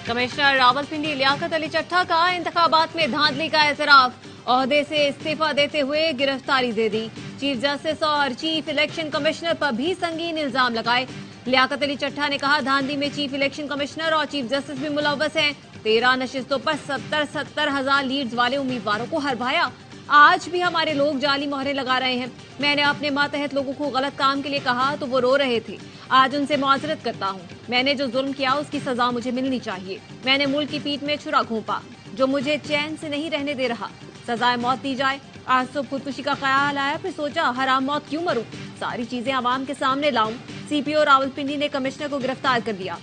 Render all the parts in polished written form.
Commissioner Rawalpindi Liaquat Ali चट्टा का इंतखाबात में धांधली का एतराफ, ओहदे से इस्तीफा देते हुए गिरफ्तारी दे दी। चीफ जस्टिस और चीफ इलेक्शन कमिश्नर पर भी संगीन इल्जाम लगाए। लियाकत अली चट्टा ने कहा, धांधली में चीफ इलेक्शन कमिश्नर और चीफ जस्टिस भी मुलव्वस हैं। 13 नशिस्तों पर 70 हजार लीड्स वाले उम्मीदवारों को हरवाया। आज भी हमारे लोग जाली मोहरें लगा रहे हैं। मैंने अपने मातहत लोगों को गलत काम के लिए कहा तो वो रो रहे थे। आज उनसे मुआजरत करता हूँ। मैंने जो जुल्म किया उसकी सजा मुझे मिलनी चाहिए। मैंने मुल्क की पीठ में छुरा घोंपा जो मुझे चैन से नहीं रहने दे रहा। सजाए मौत दी जाए। आज तो खुदकुशी का ख्याल आया, फिर सोचा हराम मौत क्यों मरूं, सारी चीजें आवाम के सामने लाऊं। सीपीओ रावलपिंडी ने कमिश्नर को गिरफ्तार कर लिया।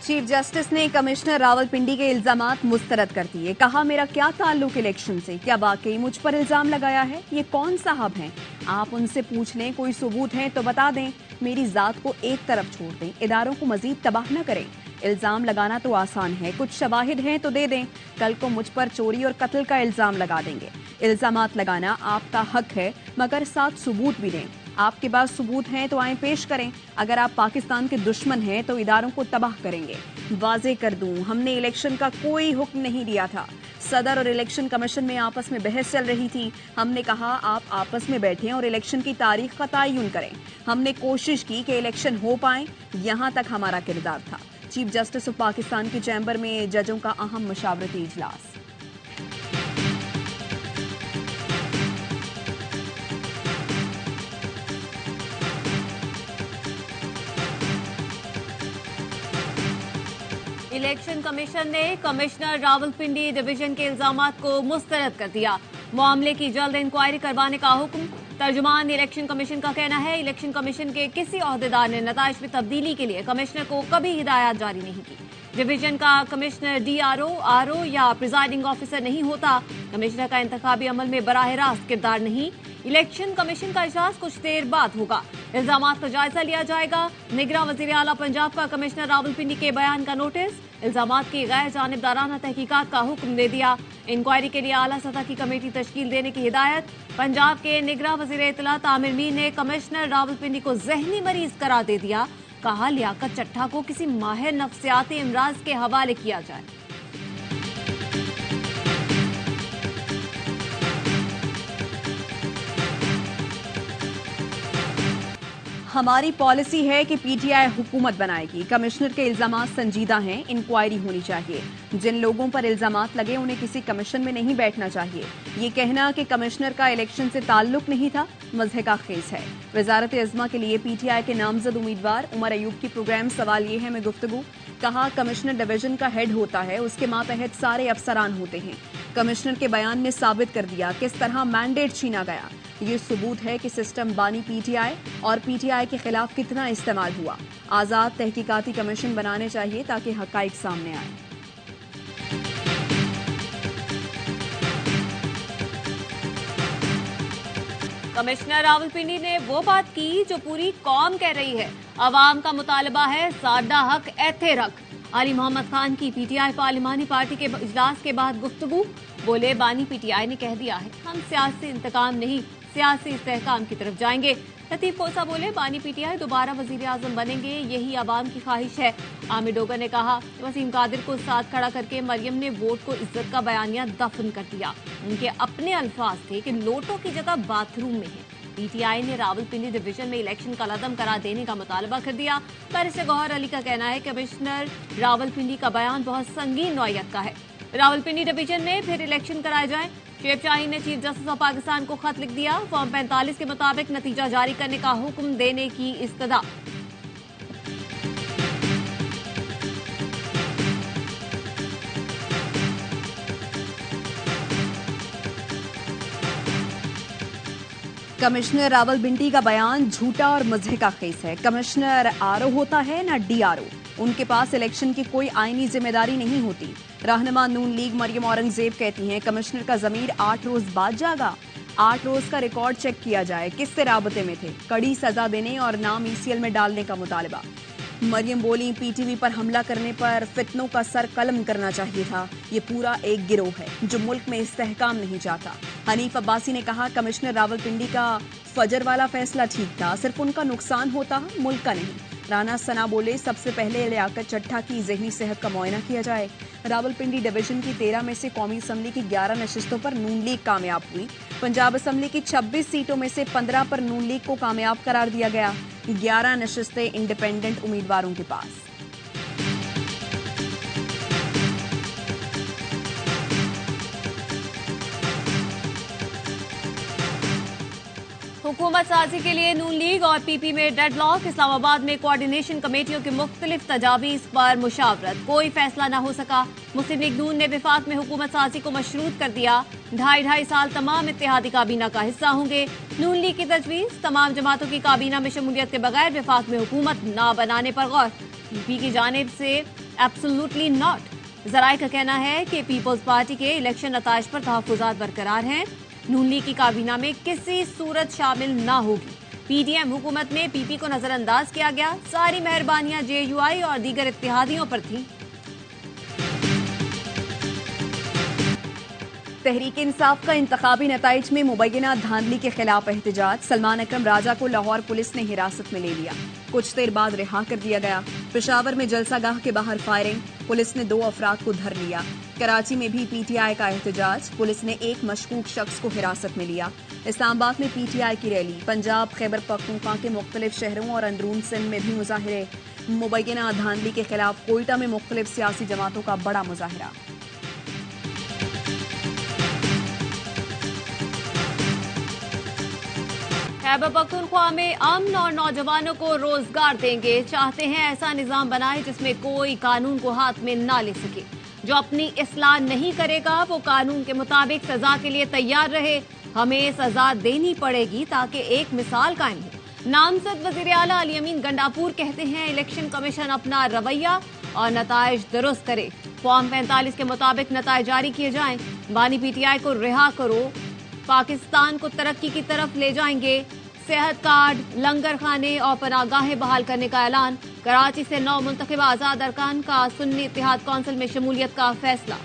चीफ जस्टिस ने कमिश्नर रावलपिंडी के इल्जामात मुस्तरद कर दिए। कहा, मेरा क्या ताल्लुक इलेक्शन से, क्या वाकई मुझ पर इल्जाम लगाया है? ये कौन साहब हैं? आप उनसे पूछ लें, कोई सबूत है तो बता दें। मेरी जात को एक तरफ छोड़ दें, इदारों को मजीद तबाह न करें। इल्जाम लगाना तो आसान है, कुछ शवाहिद हैं तो दे दें। कल को मुझ पर चोरी और कत्ल का इल्जाम लगा देंगे। इल्जामात लगाना आपका हक है, मगर साथ सबूत भी दें। आपके पास सबूत हैं तो आए पेश करें। अगर आप पाकिस्तान के दुश्मन हैं तो इदारों को तबाह करेंगे। वाजे कर दूं, हमने इलेक्शन का कोई हुक्म नहीं दिया था। सदर और इलेक्शन कमीशन में आपस में बहस चल रही थी। हमने कहा आप आपस में बैठें और इलेक्शन की तारीख का तयन करें। हमने कोशिश की कि इलेक्शन हो पाए, यहां तक हमारा किरदार था। चीफ जस्टिस ऑफ पाकिस्तान की चैम्बर में जजों का अहम मशावरती इजलास। इलेक्शन कमीशन ने कमिश्नर रावलपिंडी डिवीजन के इल्जामात को मुस्तरद कर दिया। मामले की जल्द इंक्वायरी करवाने का हुक्म। तर्जुमान इलेक्शन कमीशन का कहना है, इलेक्शन कमीशन के किसी ओहदेदार ने नताइज में तब्दीली के लिए कमिश्नर को कभी हिदायत जारी नहीं की। डिवीजन का कमिश्नर डीआरओ, आरओ या प्रिजाइडिंग ऑफिसर नहीं होता। कमिश्नर का इंतखाबी अमल में बराह रास्त किरदार नहीं। इलेक्शन कमीशन का इजलास कुछ देर बाद होगा। इल्जामात का जायजा लिया जाएगा। निगरां वजीर आला पंजाब का कमिश्नर रावलपिंडी के बयान का नोटिस। इल्जामात की गैर जानिबदाराना तहकीकात का हुक्म दे दिया। इंक्वायरी के लिए आला सतह की कमेटी तश्कील देने की हिदायत। पंजाब के निगरां वजीर इत्तलात आमिर मीर ने कमिश्नर रावलपिंडी को जहनी मरीज करार दे दिया। कहा, लियाकत चट्टा को किसी माहिर नफ्सियाती इमराज के हवाले किया जाए। हमारी पॉलिसी है कि पीटीआई हुकूमत बनाएगी। कमिश्नर के इल्जामात संजीदा हैं, इंक्वायरी होनी चाहिए। जिन लोगों पर इल्जामात लगे उन्हें किसी कमीशन में नहीं बैठना चाहिए। ये कहना कि कमिश्नर का इलेक्शन से ताल्लुक नहीं था, मज़े का खेस है। वजारत अज़्मा के लिए पीटीआई के नामजद उम्मीदवार उमर अयूब की प्रोग्राम सवाल ये है में गुफ्तगू। कहा, कमिश्नर डिवीजन का हेड होता है, उसके मातहत सारे अफसरान होते हैं। कमिश्नर के बयान ने साबित कर दिया किस तरह मैंडेट छीना गया। ये सबूत है कि सिस्टम बानी पीटीआई और पीटीआई के खिलाफ कितना इस्तेमाल हुआ। आजाद तहकीकाती कमीशन बनाने चाहिए ताकि हकाइक सामने आए। कमिश्नर रावलपिंडी ने वो बात की जो पूरी कौम कह रही है। अवाम का मुतालबा है साडा हक एथे रख। अली मोहम्मद खान की पीटीआई पार्लिमानी पार्टी के इजलास के बाद गुफ्तगू। बोले, बानी पीटीआई ने कह दिया है हम सियासी इंतकाम नहीं सियासी इस्तेहकाम की तरफ जाएंगे। लतीफ कोसा बोले, बानी पीटीआई दोबारा वजीर आजम बनेंगे, यही आवाम की ख्वाहिश है। आमिर डोगर ने कहा, वसीम कादिर को साथ खड़ा करके मरियम ने वोट को इज्जत का बयानिया दफन कर दिया। उनके अपने अल्फाज थे कि लोटों की जगह बाथरूम में है। पीटीआई ने रावलपिंडी डिवीजन में इलेक्शन का कलअदम करार देने का मुतालबा कर दिया। बैरिस्टर गौहर अली का कहना है, कमिश्नर रावलपिंडी का बयान बहुत संगीन नौयत का है। रावलपिंडी डिवीजन में फिर इलेक्शन कराए जाएं। शेख शाहीन ने चीफ जस्टिस ऑफ पाकिस्तान को खत लिख दिया। फॉर्म 45 के मुताबिक नतीजा जारी करने का हुक्म देने की इस्तदा। कमिश्नर रावलपिंडी का बयान झूठा और मज़े का खेस है। कमिश्नर आरओ होता है ना डीआरओ। उनके पास इलेक्शन की कोई आईनी जिम्मेदारी नहीं होती। रहनुमा नून लीग मरियम औरंगजेब कहती हैं, कमिश्नर का ज़मीर 8 रोज बाद जागा। 8 रोज का रिकॉर्ड चेक किया जाए, किससे राबते में थे। कड़ी सजा देने और नाम ईसीएल में डालने का मुतालबा। मरियम बोली, पीटीवी पर हमला करने पर फितनों का सर कलम करना चाहिए था। ये पूरा एक गिरोह है जो मुल्क में इस्तेहकाम नहीं चाहता। हनीफ अब्बासी ने कहा, कमिश्नर रावलपिंडी का फजर वाला फैसला ठीक था, सिर्फ उनका नुकसान होता, मुल्क का नहीं। राना सना बोले, सबसे पहले लियाकत चड्ढा की ज़हनी सेहत का मुआयना किया जाए। रावलपिंडी डिवीजन की 13 में से कौमी असम्बली की 11 नशिस्तों पर नून लीग कामयाब हुई। पंजाब असम्बली की 26 सीटों में से 15 पर नून लीग को कामयाब करार दिया गया। 11 नशिस्तें इंडिपेंडेंट उम्मीदवारों के पास। हुकूमत साजी के लिए नून लीग और पीपी में डेडलॉक। इस्लामाबाद में कोऑर्डिनेशन कमेटियों की मुख्तलिफ तजावीज़ पर मुशावरत, कोई फैसला न हो सका। मुस्लिम लीग नून ने विफाक में हुकूमत साजी को मशरूत कर दिया। 2.5 साल तमाम इत्तेहादी काबीना का हिस्सा होंगे। नून लीग की तजवीज़, तमाम जमातों की काबीना में शमूलियत के बगैर विफाक में हुकूमत न बनाने पर गौर। पीपी की जानिब से एब्सोल्युटली नॉट। जराए का कहना है कि पीपल्स पार्टी के इलेक्शन नताइज पर तहफ्फुज़ात बरकरार हैं। नून लीग की काबीना में किसी सूरत शामिल न होगी। पीडीएम हुकूमत में पीपी को नजरअंदाज किया गया। सारी मेहरबानियां जेयूआई और दीगर इत्तेहादियों पर थीं। तहरीक इंसाफ का इंतखाबी नताइज में मुबैना धांधली के खिलाफ एहतजाज। सलमान अकरम राजा को लाहौर पुलिस ने हिरासत में ले लिया, कुछ देर बाद रिहा कर दिया गया। पेशावर में जलसागाह के बाहर फायरिंग, पुलिस ने 2 अफराद को धर लिया। कराची में भी पीटीआई का एहतजाज, पुलिस ने एक मशकूक शख्स को हिरासत में लिया। इस्लामाबाद में पीटीआई की रैली। पंजाब, खैबर पख्तूनख्वा के मुख्तलिफ शहरों और अंदरून सिंध में भी मुजाहिरे। मुबैना धांधली के खिलाफ कोयटा में मुख्तलिफ सियासी जमातों का बड़ा मुजाहिरा। खैबर पख्तूनख्वा में अमन और नौजवानों को रोजगार देंगे। चाहते हैं ऐसा निजाम बनाए जिसमें कोई कानून को हाथ में ना ले सके। जो अपनी इस्लाह नहीं करेगा वो कानून के मुताबिक सजा के लिए तैयार रहे। हमें सजा देनी पड़ेगी ताकि एक मिसाल कायम हो। नामजद वजीर आला अली अमीन गंडापुर कहते हैं, इलेक्शन कमीशन अपना रवैया और नताइज दुरुस्त करे। फॉर्म 45 के मुताबिक नताइज जारी किए जाएं। बानी पीटीआई को रिहा करो, पाकिस्तान को तरक्की की तरफ ले जाएंगे। सेहत कार्ड, लंगर खाने और पनागाहें बहाल करने का ऐलान। कराची से 9 मुंतखब आजाद अरकान का सुन्नी इत्तेहाद कौंसिल में शमूलियत का फैसला।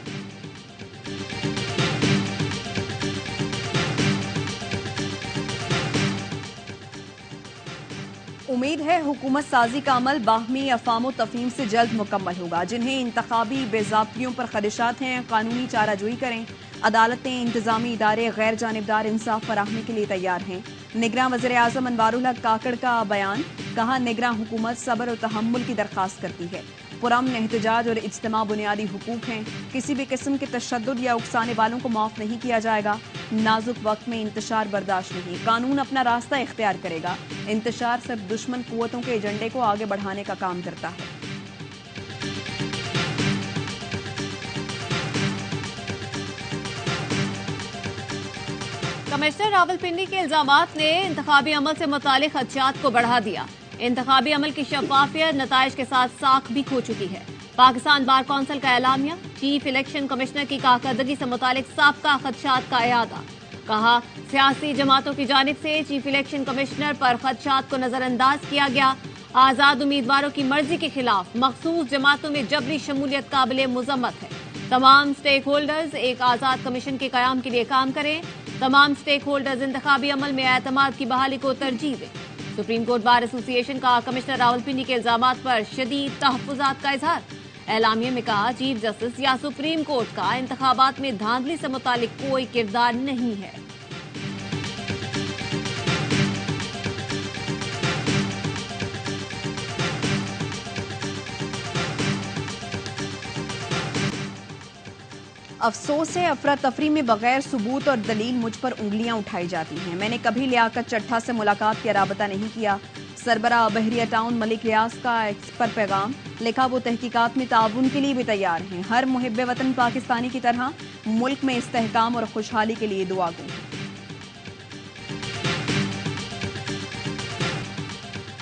उम्मीद है हुकूमत साजी का अमल बाहमी अफाम तफहीम से जल्द मुकम्मल होगा। जिन्हें इंतखाबी बेज़ाब्तियों पर खदशात हैं, कानूनी चाराजोई करें। अदालतें, इंतजामी इदारे गैर जानिबदार इंसाफ फराहमी के लिए तैयार हैं। निगरान वज़ीर आज़म अनवारुल हक काकड़ का बयान, कहा, निगरान हुकूमत सब्र और तहम्मुल की दरख्वास्त करती है। पुरअमन एहतजाज और इज्तिमा बुनियादी हुकूक हैं। किसी भी किस्म के तशद्दुद या उकसाने वालों को माफ नहीं किया जाएगा। नाजुक वक्त में इंतशार बर्दाश्त नहीं। कानून अपना रास्ता इख्तियार करेगा। इंतशार सिर्फ दुश्मन कुव्वतों के एजेंडे को आगे बढ़ाने का काम करता है। कमिश्नर रावलपिंडी के इल्जामात ने इंतखाबी अमल से मुतालिक खदशात को बढ़ा दिया। इंतखाबी अमल की शफाफियत नताइज के साथ साख भी खो चुकी है। पाकिस्तान बार कौंसिल का एलामिया, चीफ इलेक्शन कमिश्नर की कारकर्दगी से मुतालिक साबका खदशात का इयादा। कहा, सियासी जमातों की जानिब से चीफ इलेक्शन कमिश्नर पर खदशात को नजरअंदाज किया गया। आजाद उम्मीदवारों की मर्जी के खिलाफ मखसूस जमातों में जबरी शमूलियत काबिल मुजम्मत है। तमाम स्टेक होल्डर्स एक आजाद कमीशन के कयाम के लिए काम करें। तमाम स्टेक होल्डर्स इंतखाबी अमल में एतमाद की बहाली को तरजीह दें। सुप्रीम कोर्ट बार एसोसिएशन का कमिश्नर रावलपिंडी के इल्जामात पर शदीद तहफ्फुज़ात का इजहार। एलामिया में कहा, चीफ जस्टिस या सुप्रीम कोर्ट का इंतखाबात में धांधली से मुतालिक कोई किरदार नहीं है। अफसोस है, अफरा तफरी में बगैर सबूत और दलील मुझ पर उंगलियां उठाई जाती हैं। मैंने कभी लियाकत चड्ढा से मुलाकात या राबता नहीं किया। सरबराह बहरिया टाउन मलिक रियाज का एक्स पर पैगाम लिखा, वो तहकीकात में ताउन के लिए भी तैयार हैं। हर मुहिब्बे वतन पाकिस्तानी की तरह मुल्क में इस्तेहकाम और खुशहाली के लिए दुआ गो।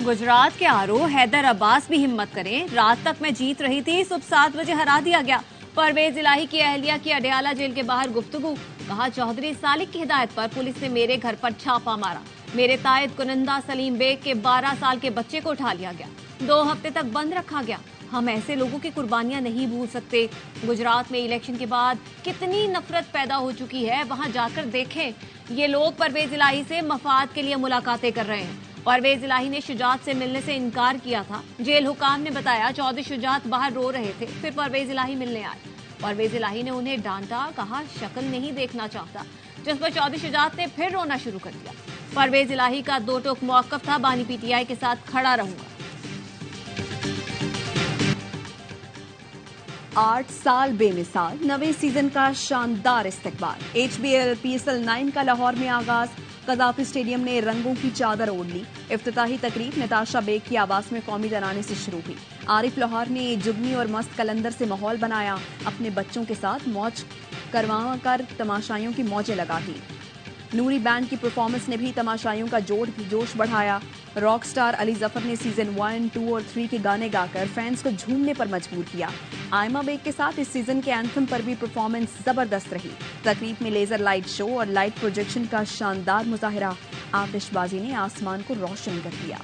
गुजरात के आरओ हैदर अब्बास भी हिम्मत करें। रात तक मैं जीत रही थी, सुबह 7 बजे हरा दिया गया। परवेज इलाही की अहलिया की अडयाला जेल के बाहर गुफ्तगू। कहा, चौधरी सालिक की हिदायत पर पुलिस ने मेरे घर पर छापा मारा। मेरे तायद कुनंदा सलीम बेग के 12 साल के बच्चे को उठा लिया गया। 2 हफ्ते तक बंद रखा गया। हम ऐसे लोगों की कुर्बानियां नहीं भूल सकते। गुजरात में इलेक्शन के बाद कितनी नफरत पैदा हो चुकी है, वहां जाकर देखें। ये लोग परवेज इलाही से मफाद के लिए मुलाकातें कर रहे हैं। परवेज इलाही ने शुजात से मिलने से इनकार किया था। जेल हुकाम ने बताया चौधरी शुजात बाहर रो रहे थे, फिर परवेज इलाही मिलने आए। परवेज इलाही ने उन्हें डांटा, कहा शक्ल नहीं देखना चाहता, जिस पर चौधरी शुजात ने फिर रोना शुरू कर दिया। परवेज इलाही का 2 टोक मौकफ था, बानी पीटीआई के साथ खड़ा रहूंगा। 8 साल बेमिसाल, नवे सीजन का शानदार इस्तकबाल। HBL PSL 9 का लाहौर में आगाज। कजाफी स्टेडियम ने रंगों की चादर ओढ़ ली। इफ्तिताही तकरीब नताशा बेग की आवाज में कौमी तराने से शुरू हुई। आरिफ लाहौर ने जुगनी और मस्त कलंदर से माहौल बनाया। अपने बच्चों के साथ मौज करवा कर तमाशाइयों की मौजें लगा दी। नूरी बैंड की परफॉर्मेंस ने भी तमाशाइयों का जोश बढ़ाया। रॉक स्टार अली जफर ने सीजन 1, 2 और 3 के गाने गाकर फैंस को झूमने पर मजबूर किया। आयमा बेग के साथ इस सीजन के एंथम पर भी परफॉर्मेंस जबरदस्त रही। तकरीब में लेजर लाइट शो और लाइट प्रोजेक्शन का शानदार मुजाहिरा। आतिशबाजी ने आसमान को रोशन कर दिया।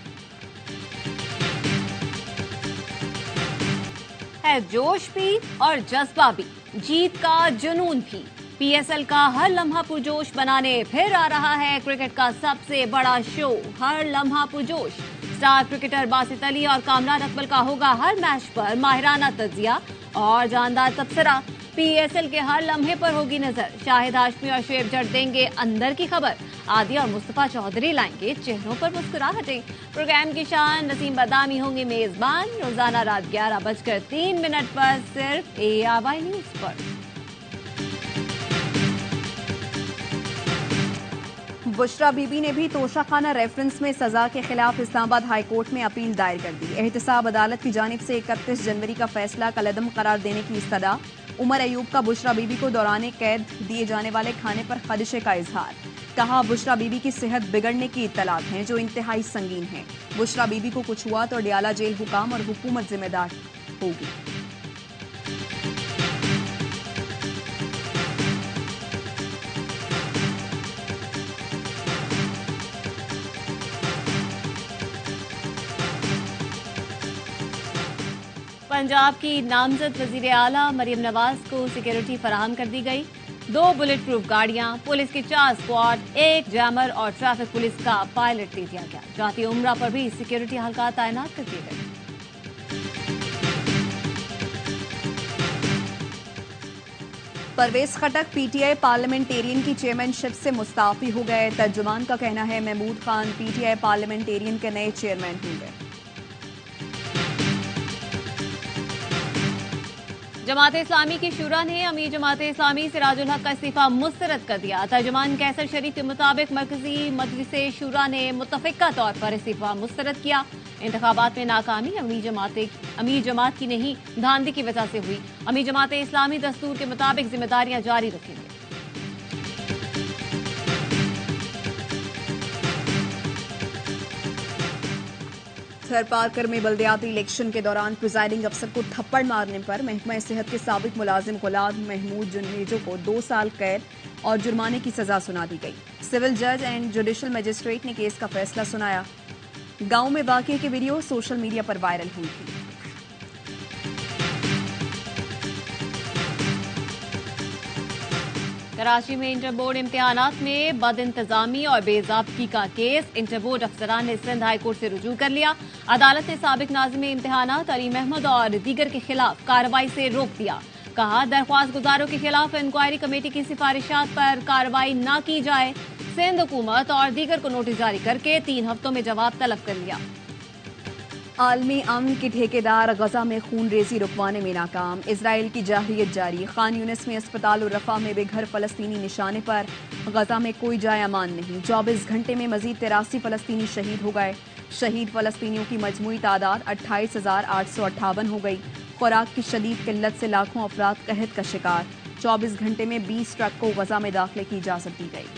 है जोश भी और जज्बा भी, जीत का जुनून भी। PSL का हर लम्हा पुरजोश बनाने फिर आ रहा है क्रिकेट का सबसे बड़ा शो, हर लम्हा पुरजोश। स्टार क्रिकेटर बासित अली और कामरान अकबल का होगा हर मैच पर माहिराना तज्जिया और जानदार तबसरा। PSL के हर लम्हे पर होगी नजर। शाहिद हाशमी और शुएब जट देंगे अंदर की खबर। आदि और मुस्तफा चौधरी लाएंगे चेहरों पर मुस्कुराहटें। प्रोग्राम की शान नसीम बदामी होंगे मेजबान। रोजाना रात 11:03 पर सिर्फ ARY न्यूज पर। बुशरा बीबी ने भी तोशाखाना रेफरेंस में सजा के खिलाफ इस्लामाबाद हाईकोर्ट में अपील दायर कर दी। एहतसाब अदालत की जानिब से 31 जनवरी का फैसला कलअदम करार देने की इस्तदा। उमर अयूब का बुशरा बीबी को दौरान कैद दिए जाने वाले खाने पर खदशे का इजहार। कहा बुशरा बीबी की सेहत बिगड़ने की इत्तलात हैं जो इंतहाई संगीन है। बुशरा बीबी को कुछ हुआ तो डियाला जेल हुकाम और हुकूमत जिम्मेदार होगी। पंजाब की नामजद वजीर आला मरियम नवाज को सिक्योरिटी फराहम कर दी गई। 2 बुलेट प्रूफ गाड़ियां, पुलिस की 4 स्क्वाड, 1 जैमर और ट्रैफिक पुलिस का पायलट दे दिया गया। जाती उम्रा पर भी सिक्योरिटी हल्का तैनात कर दिए गए। परवेज खटक PTI पार्लियामेंटेरियन की चेयरमैनशिप से मुस्ताफी हो गए। तर्जुमान का कहना है महमूद खान PTI पार्लियामेंटेरियन के नए चेयरमैन होंगे। जमात इस्लामी की शुरा ने अमीर जमात इस्लामी सिराजुल हक का इस्तीफा मुस्तरद कर दिया। तर्जुमान कैसर शरीफ के मुताबिक मरकजी मजलिस शुरा ने मुतफिका तौर पर इस्तीफा मुस्तरद किया। इंतखाबात में नाकामी अमीर जमात की नहीं, धांधली की वजह से हुई। अमीर जमात इस्लामी दस्तूर के मुताबिक जिम्मेदारियां जारी रखेंगे। थर पार्कर में बल्दियाती इलेक्शन के दौरान प्रिजाइडिंग अफसर को थप्पड़ मारने पर महकमा सेहत के साबिक मुलाजिम गुलाम महमूद जुनेजो को 2 साल कैद और जुर्माने की सजा सुना दी गई। सिविल जज एंड जुडिशल मजिस्ट्रेट ने केस का फैसला सुनाया। गांव में वाकये की वीडियो सोशल मीडिया पर वायरल हुई थी। कराची में इंटर बोर्ड इम्तिहानात में बदइंतजामी और बेज़ाब्ती का केस इंटर बोर्ड अफसरान ने सिंध हाई कोर्ट से रुजू कर लिया। अदालत ने साबिक नाज़िम इम्तिहानात अली महमूद और दीगर के खिलाफ कार्रवाई से रोक दिया। कहा दरख्वास्त गुजारों के खिलाफ इंक्वायरी कमेटी की सिफारिशात पर कार्रवाई न की जाए। सिंध हुकूमत और दीगर को नोटिस जारी करके 3 हफ्तों में जवाब तलब कर लिया। आलमी अमन के ठेकेदार गजा में खून रेजी रुकवाने में नाकाम। इसराइल की जाहिरियत जारी। खान यूनिस में अस्पताल और रफा में बेघर फलस्तीनी निशाने पर। गजा में कोई जाए अमान नहीं। 24 घंटे में मजीद 83 फलस्तीनी शहीद हो गए। शहीद फलस्तीनियों की मजमूई तादाद 28,858 हो गई। खुराक की शदीद किल्लत से लाखों अफराद कहत का शिकार। 24 घंटे में 20 ट्रक को गजा में दाखिले की इजाजत दी गई।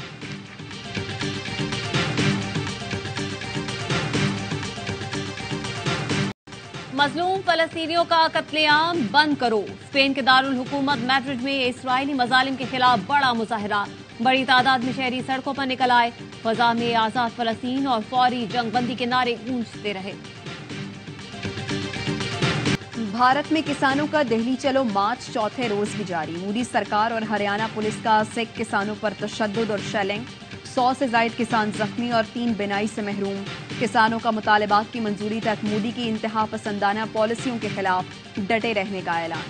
मजलूम फलस्तीनियों का कत्लेआम बंद करो। स्पेन के दारुल हुकूमत मैड्रिड में इस्राइली मजालिम के खिलाफ बड़ा मुजाहिरा। बड़ी तादाद में शहरी सड़कों पर निकल आए। फजा में आजाद फलस्तीन और फौरी जंगबंदी के नारे गूंजते रहे। भारत में किसानों का दिल्ली चलो मार्च चौथे रोज भी जारी। मोदी सरकार और हरियाणा पुलिस का सिख किसानों पर तशद्दुद और शेलिंग। 100 से ज्यादा किसान जख्मी और 3 बिनाई से महरूम। किसानों का मुतालबात की मंजूरी तक मोदी की इंतहा पसंदाना पॉलिसियों के खिलाफ डटे रहने का ऐलान।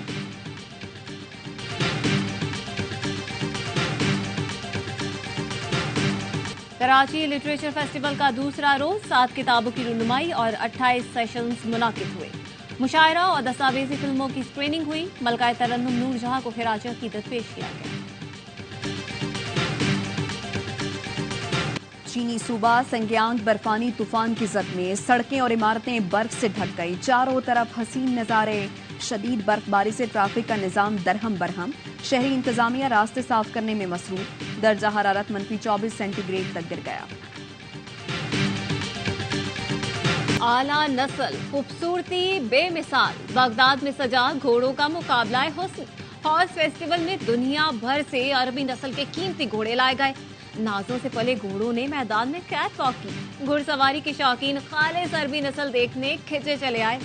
कराची लिटरेचर फेस्टिवल का दूसरा रोज 7 किताबों की रुनुमाई और 28 सेशंस मुनाकिद हुए। मुशायरा और दस्तावेजी फिल्मों की स्क्रीनिंग हुई। मलकाए तरन्नुम नूरजहां को खिराज अकीदत पेश किया गया। चीनी सूबा संग्यांग बर्फानी तूफान की जद में सड़कें और इमारतें बर्फ से ढक गई। चारों तरफ हसीन नजारे। शदीद बर्फबारी से ट्रैफिक का निजाम दरहम बरहम। शहरी इंतजामिया रास्ते साफ करने में मसरूफ। दर्जा हरारत -24 सेंटीग्रेड तक गिर गया। आला नस्ल, खूबसूरती बेमिसाल। बगदाद में सजा घोड़ों का मुकाबला हुस्न। हॉर्स फेस्टिवल में दुनिया भर से अरबी नस्ल के कीमती घोड़े लाए गए। नाजों से पले घोड़ों ने मैदान में कैट वॉक की। घुड़सवारी के शौकीन खालिस अरबी नस्ल देखने खिंचे चले आए।